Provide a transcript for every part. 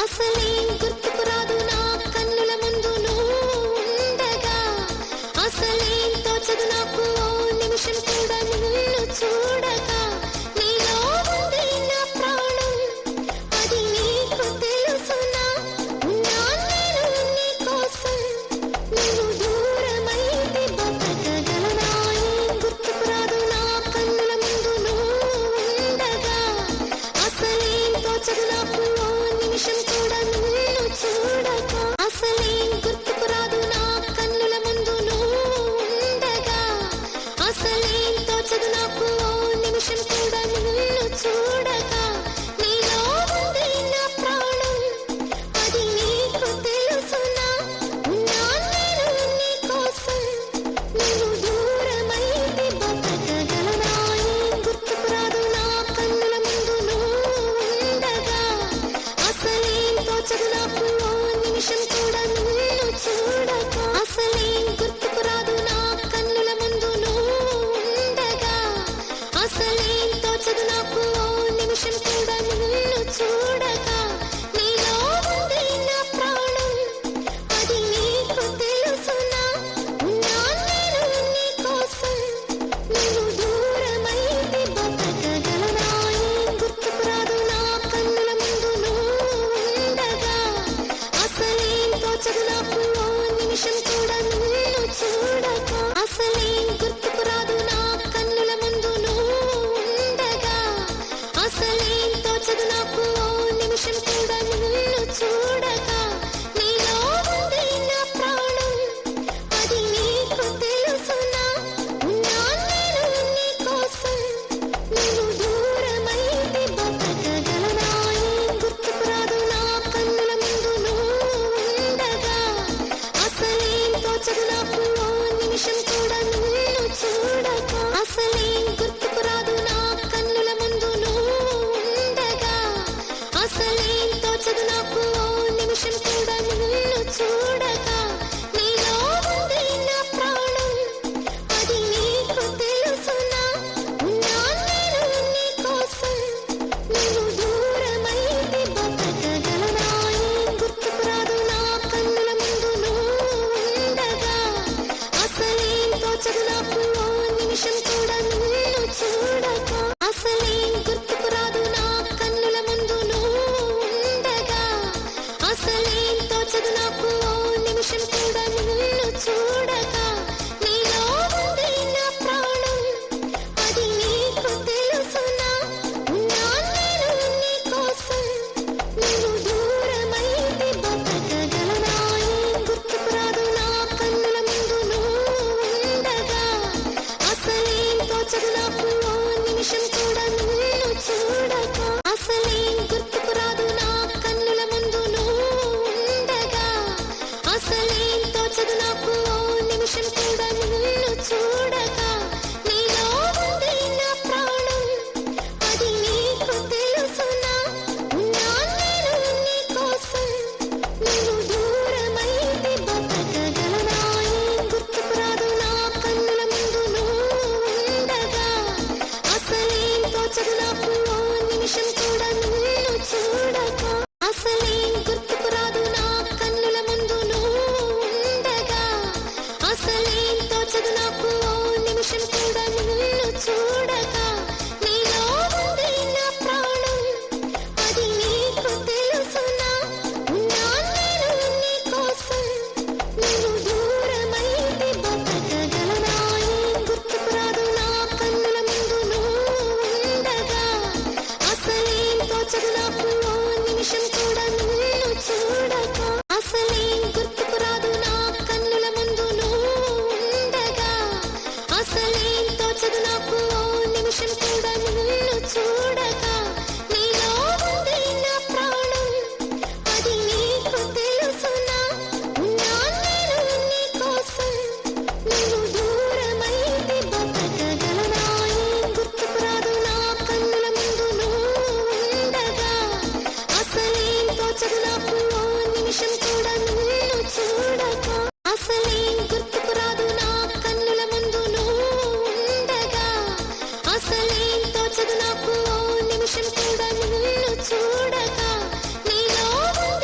అసలేం గుర్తుకు రాదు నా కన్నుల ముందు నువ్వు ఉండగా, అసలేం తోచదు నాకు ఓ నిమిషం కూడా నిన్ను చూడగా. నీలో ఉంది నా ప్రాణం, అది నీకు తెలుసునా? ఉన్నాను నేను నీ కోసం, నువ్వు దూరమైతే బతకగలనా? ఏం గుర్తుకు రాదు నా కన్నుల ముందు నువ్వు ఉండగా, అసలేం తోచదు నాకు ఓ నిమిషం కూడా నిన్ను చూడగా. అసలేం గుర్తుకు రాదు నా కన్నుల ముందు నువ్వు ఉండగా, అసలేం తోచదు నాకు ఓ నిమిషం కూడా నిన్ను చూడగా. నీలో ఉంది నా ప్రాణం, అది నీకు తెలుసునా? ఉన్నాను నేను నీ కోసం, నువ్వు దూరమైతే బతకగలనా? ఏం గుర్తుకు రాదు నా కన్నుల ముందు నువ్వు ఉండగా, అసలేం తోచదు నాకు ఓ నిమిషం కూడా నిన్ను చూడగా. అసలేం గుర్తుకు రాదు నా కన్నుల ముందు నువ్వు ఉండగా, అసలేం తోచదు నాకు ఓ నిమిషం కూడా నిన్ను చూడగా. నీలో ఉంది నా ప్రాణం, అది నీకు తెలుసునా? ఉన్నాను నేను నీ కోసం, నువ్వు దూరమైతే బతకగలనా? ఏం గుర్తుకు రాదు నా కన్నుల ముందు నువ్వు ఉండగా, అసలేం తోచదు నాకు ఓ నిమిషం కూడా నిన్ను చూడగా. అసలేం గుర్తుకు రాదు నా కన్నుల ముందు నువ్వు ఉండగా, అసలేం తోచదు నాకు ఓ నిమిషం కూడా నిన్ను చూడగా. నీలో ఉంది నా ప్రాణం, అది నీకు తెలుసునా? ఉన్నాను నేను నీ కోసం, నువ్వు దూరమైతే బతకగలనా? ఏం గుర్తుకు రాదు నా కన్నుల ముందు నువ్వు ఉండగా, అసలేం తోచదు నాకు ఓ నిమిషం కూడా నిన్ను చూడగా. అసలేం గుర్తుకు రాదు నా కన్నుల ముందు నువ్వు ఉండగా, అసలేం తోచదు నాకు ఓ నిమిషం కూడా నిన్ను చూడగా. నీలో ఉంది నా ప్రాణం, అది నీకు తెలుసునా? ఉన్నాను నేను నీ కోసం, నువ్వు దూరమైతే బతకగలనా? ఏం గుర్తుకు రాదు నా కన్నుల ముందు నువ్వు ఉండగా, అసలేం తోచదు నాకు ఓ నిమిషం కూడా నిన్ను చూడగా. అసలేం గుర్తుకు రాదు నా కన్నుల ముందు నువ్వు ఉండగా, అసలేం తోచదు నాకు ఓ నిమిషం కూడా నిన్ను చూడగా. నీలో ఉంది నా ప్రాణం, అది నీకు తెలుసునా? ఉన్నాను నేను నీ కోసం, నువ్వు దూరమైతే బతకగలనా? ఏం గుర్తుకు రాదు నా కన్నుల ముందు నువ్వు ఉండగా, అసలేం తోచదు నాకు ఓ నిమిషం కూడా నిన్ను చూడగా. అసలేం గుర్తుకు రాదు నా కన్నుల ముందు నువ్వు ఉండగా, అసలేం తోచదు నాకు ఓ నిమిషం కూడా నిన్ను చూడగా. నీలో ఉంది నా ప్రాణం, అది నీకు తెలుసునా? ఉన్నాను నేను నీ కోసం, నువ్వు దూరమైతే బతకగలనా? ఏం గుర్తుకు రాదు నా కన్నుల ముందు నువ్వు ఉండగా, అసలేం తోచదు నాకు ఓ నిమిషం కూడా నిన్ను చూడగా. అసలేం గుర్తుకు రాదు నా కన్నుల ముందు నువ్వు ఉండగా, అసలేం తోచదు నాకు ఓ నిమిషం కూడా నిన్ను చూడగా. నీలో ఉంది నా ప్రాణం, అది నీకు తెలుసునా? ఉన్నాను నేను నీ కోసం, నువ్వు దూరమైతే బతకగలనా? ఏం గుర్తుకు రాదు నా కన్నుల ముందు నువ్వు ఉండగా, అసలేం తోచదు నాకు ఓ నిమిషం కూడా నిన్ను చూడగా. అసలేం గుర్తుకు రాదు నా కన్నుల ముందు నువ్వు ఉండగా, అసలేం తోచదు నాకు ఓ నిమిషం కూడా నిన్ను చూడగా. నీలో ఉంది నా ప్రాణం, అది నీకు తెలుసునా? ఉన్నాను నేను నీ కోసం, నువ్వు దూరమైతే బతకగలనా? ఏం గుర్తుకు రాదు నా కన్నుల ముందు నువ్వు ఉండగా, అసలేం తోచదు నాకు ఓ నిమిషం కూడా నిన్ను చూడగా. అసలేం గుర్తుకు రాదు నా కన్నుల ముందు నువ్వు ఉండగా, అసలేం తోచదు నాకు ఓ నిమిషం కూడా నిన్ను చూడగా. నీలో ఉంది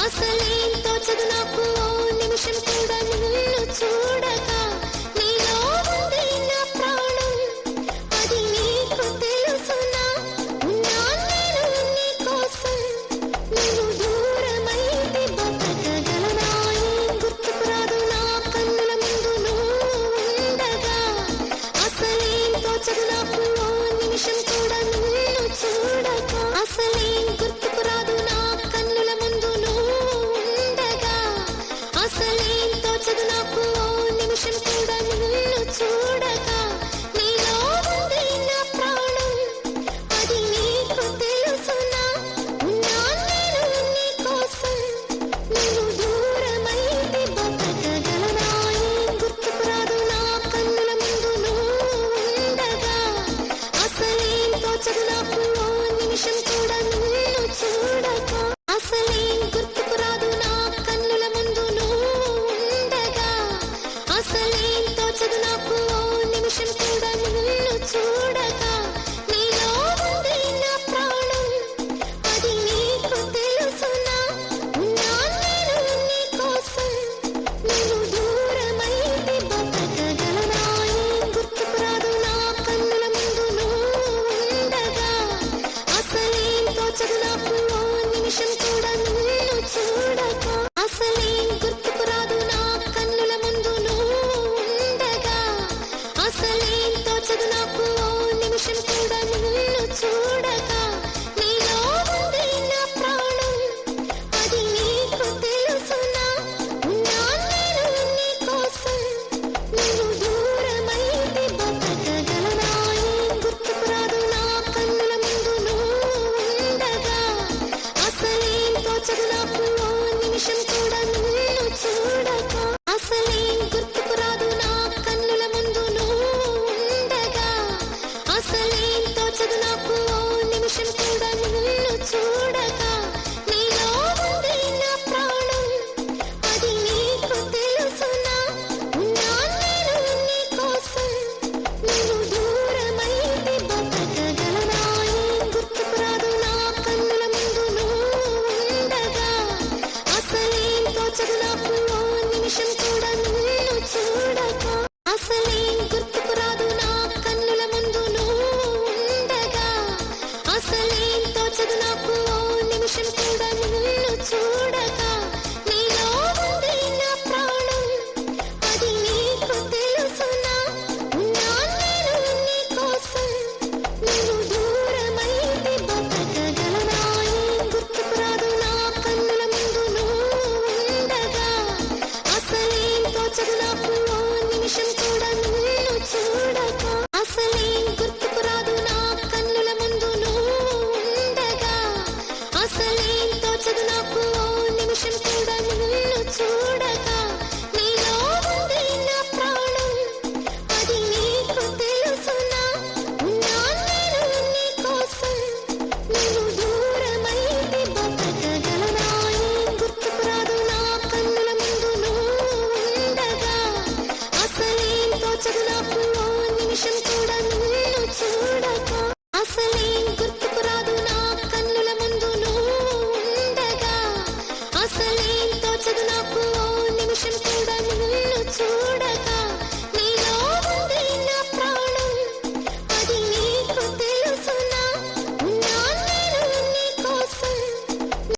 అసలేం తోచదు నాకు ఓ నిమిషం కూడా నిన్ను చూడక నీలో ఉంది నా ప్రాణం అది నీకు తెలుసునా ఉన్నా నేను నీ కోసం నువ్వు దూరమైతే బతకగలనా ఏం గుర్తుకు రాదు నా కన్నుల ముందు నువ్వు ఉండగా అసలేం తోచదు నాకు ఓ నిమిషం కూడా నిన్ను చూడక అసలేం గుర్తుకు రాదు నా కన్నుల ముందు నువ్వు ఉండగా అసలేం తోచదు నాకు ఓ నిమిషం కూడా నిన్ను చూడక